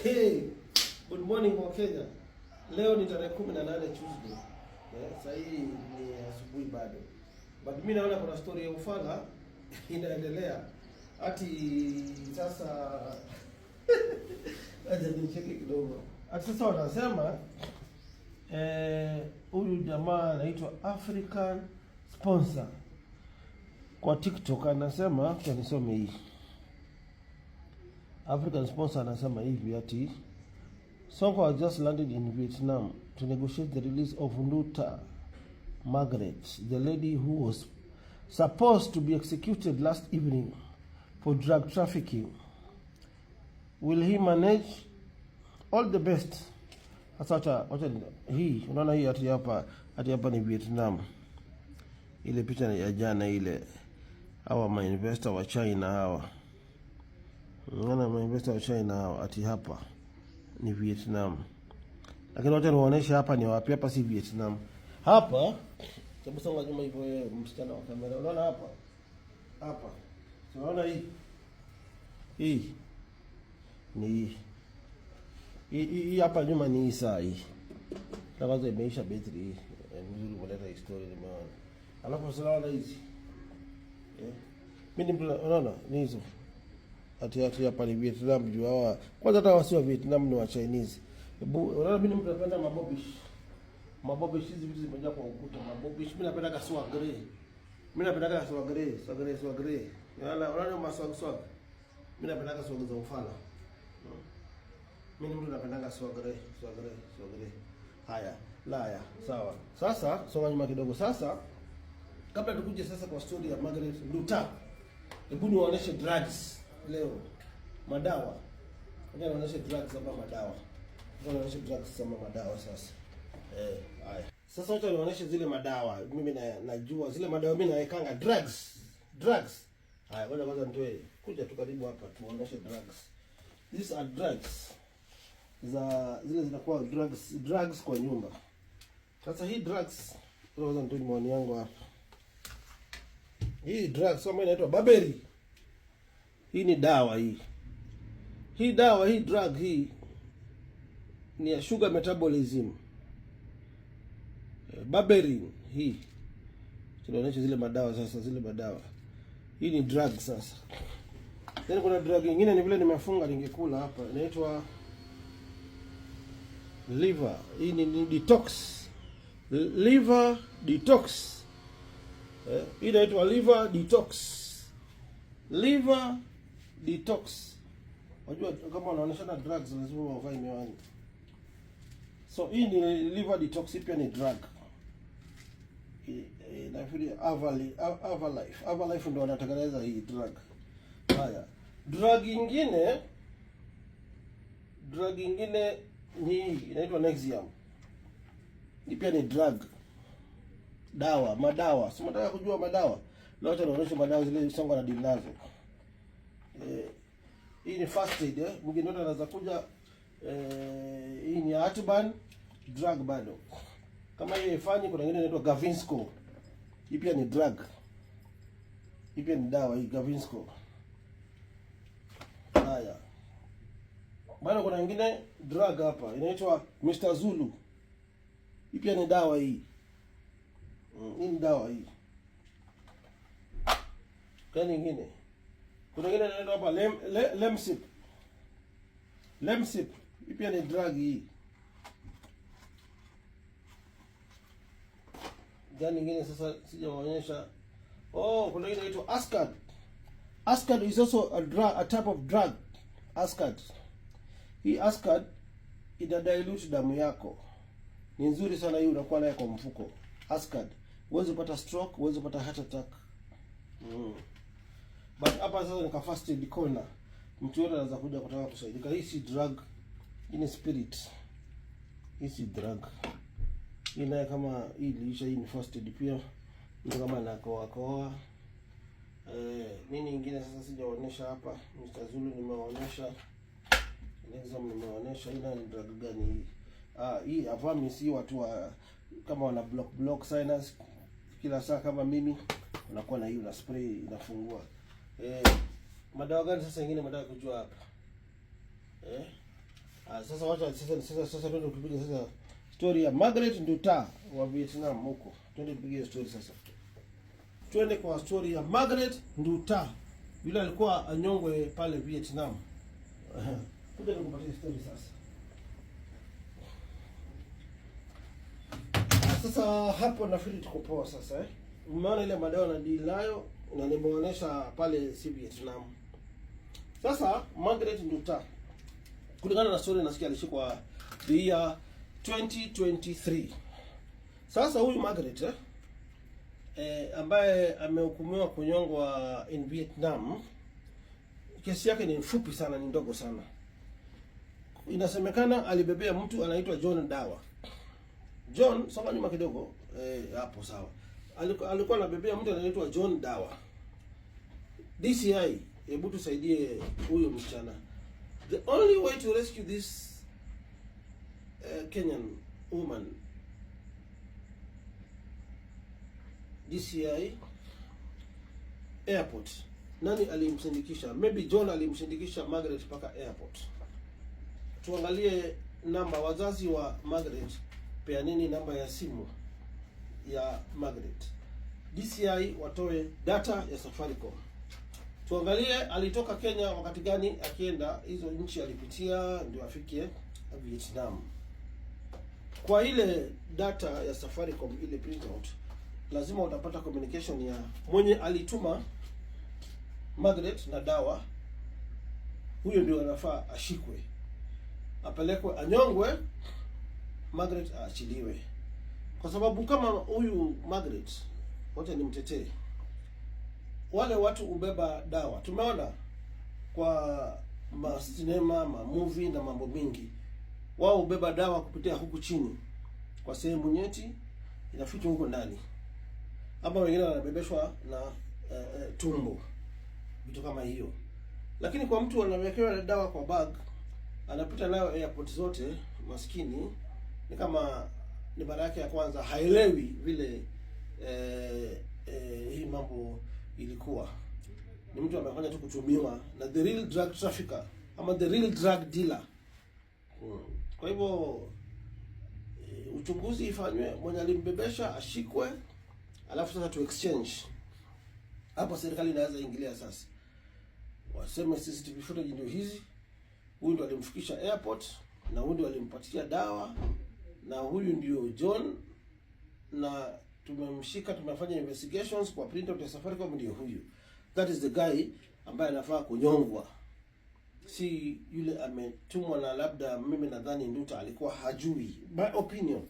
Hey, good morning kwa Kenya. Leo ni tarehe 18 Tuesday. Sasa hii ni asubuhi bado. But mimi naona kuna story ya ufala inaendelea. Ati sasa aje nicheke kidogo. Ati sasa wanasema huyu jamaa anaitwa African Sponsor kwa TikTok anasema, kwa nisome hii. African Sponsor anasema hivi ati Sonko has just landed in Vietnam to negotiate the release of Nduta Margaret, the lady who was supposed to be executed last evening for drug trafficking. Will he manage? All the best. Sasa hii unaona hii ati hapa ni Vietnam. Ile picha ya jana ile hawa ma investor wa China hawa. Unaona ma investor wa China hawa ati hapa ni Vietnam. Lakini wacha niwaoneshe hapa ni wapi. Hapa si Vietnam. Hapa sababu songa nyuma hivyo msichana wa kamera. Unaona hapa? Hapa. Unaona hii? Hii ni hii hapa nyuma ni hii saa hii. Na kwanza imeisha battery hii. Nzuri kuleta historia nimeona. Alafu unaona hizi. Mimi unaona ni hizo. Ati hapa ni Vietnam juu hawa. Kwanza hata wasio Vietnam ni wa Chinese. Unaona mimi napenda mabobish. Mabobish hizi vitu zimejaa kwa ukuta. Mabobish mimi napenda kaswa grey. Mimi napenda kaswa grey. Unaona maswag. Mimi napenda kaswa za ufala. Mimi mtu napenda kaswa grey. Haya, laya. Sawa. Sasa songa nyuma kidogo. Sasa kabla tukuje sasa kwa story ya Margaret Nduta. Hebu niwaoneshe drugs leo. Madawa. Ngoja niwaoneshe drugs hapa madawa. Niwaoneshe drugs kama madawa sasa. Haya. Sasa wacha niwaoneshe zile madawa. Mimi najua zile madawa mimi naekanga drugs. Haya, ngoja kwanza nitoe. Kuja tu karibu hapa tuwaoneshe drugs. These are drugs. Zile zinakuwa drugs kwa nyumba. Sasa hii drugs kwanza nitoe maoni yangu hapa. Hii drugs kama inaitwa Burberry. Hii ni dawa hii. Hii dawa hii drug hii ni ya sugar metabolism. Burberry hii. Tunaonyesha zile madawa sasa, zile madawa. Hii ni drug sasa. Then kuna drug nyingine ni vile nimefunga ningekula hapa. Inaitwa liver. Hii ni detox. Liver detox. Hii inaitwa liver detox. Liver detox. Unajua kama unaonyeshana drugs lazima uvae miwani. So hii ni liver detox, pia ni drug. Nafikiri Avalife ndio wanatengeneza hii drug. Haya. Drug ingine ni inaitwa Nexium. Hii pia ni drug. Madawa. Si mnataka kujua madawa? Leo tunaonyesha madawa zile Songo na deal nazo. Hii ni first aid, mwingine wote anaweza kuja. Hii ni Atiban drug bado. Kama hiyo ifanye, kuna nyingine inaitwa Gaviscon. Hii pia ni drug. Hii pia ni dawa hii Gaviscon. Haya. Bado kuna nyingine drug hapa inaitwa Mr. Zulu. Hii pia ni dawa hii. Hii ni dawa hii. Kuna nyingine inaitwa hapa Lemsip. Lemsip hii pia ni drug hii. Gani nyingine sasa sijawaonyesha. Kuna ile inaitwa Ascad. Ascad is also a type of drug. Ascad. Hii Ascad ina dilute damu yako. Ni nzuri sana hii, unakuwa nayo kwa mfuko. Ascad. Uweze kupata stroke, uweze kupata heart attack. But hapa sasa ni first aid corner. Mtu yote anaweza kuja kutaka kusaidika. Hii si drug, hii ni spirit. Hii si drug. Hii naye kama hii iliisha, hii ni first aid pia. Mtu kama anakoa. Nini nyingine sasa sijaonyesha hapa. Mr. Zulu nimeonyesha. Nexium nimeonyesha. Hii ni drug gani hii? Hii Avamis, hii watu wa kama wana block sinus kila saa kama mimi unakuwa na hii, una spray inafungua. Madawa gani sasa nyingine madawa kujua hapa? Sasa wacha sasa twende tupige sasa story ya Margaret Nduta wa Vietnam huko. Twende tupige story sasa. Twende kwa story ya Margaret Nduta. Yule alikuwa anyongwe pale Vietnam. Kuja nikupatie story sasa. Sasa hapo nafikiri tuko poa sasa Umeona ile madawa na deal nayo na nimeonyesha pale si Vietnam. Sasa Margaret Nduta kulingana na story nasikia alishikwa the year 2023. Sasa huyu Margaret ambaye amehukumiwa kunyongwa in Vietnam, kesi yake ni fupi sana, ni ndogo sana. Inasemekana alibebea mtu anaitwa John Dawa. John, soma nyuma kidogo hapo sawa. Alikuwa anabebea mtu anaitwa John Dawa. DCI, hebu tusaidie huyo msichana. The only way to rescue this Kenyan woman, DCI airport. Nani alimsindikisha? Maybe John alimsindikisha Margaret mpaka airport. Tuangalie namba, wazazi wa Margaret, peaneni namba ya simu ya Margaret. DCI watoe data ya Safaricom. Tuangalie alitoka Kenya wakati gani akienda hizo nchi alipitia ndio afike Vietnam. Kwa ile data ya Safaricom, ile printout, lazima utapata communication ya mwenye alituma Margaret na Dawa. Huyo ndio anafaa ashikwe, apelekwe, anyongwe, Margaret aachiliwe. Kwa sababu kama huyu Margaret, wote ni mtetee, wale watu ubeba Dawa. Tumeona kwa sinema, movie na mambo mingi, wao ubeba Dawa kupitia huku chini kwa sehemu nyeti, inafichwa huko ndani, ama wengine wanabebeshwa na tumbo, vitu kama hiyo. Lakini kwa mtu anawekewa Dawa kwa bag, anapita nayo airport zote, maskini, ni kama ni mara yake ya kwanza, haelewi vile hii mambo ilikuwa. Ni mtu amefanya tu kutumiwa na the real drug trafficker ama the real drug dealer. Kwa hivyo uchunguzi ifanywe, mwenye alimbebesha ashikwe, alafu sasa tu exchange. Hapo serikali inaweza ingilia sasa. Waseme CCTV footage ndio hizi. Huyu ndio alimfikisha airport, na huyu ndio alimpatia Dawa, na huyu ndio John, na tumemshika, tumefanya investigations kwa printout ya Safaricom, ndio huyu. That is the guy ambaye anafaa kunyongwa. Si yule ametumwa na labda, mimi nadhani Nduta alikuwa hajui. My opinion.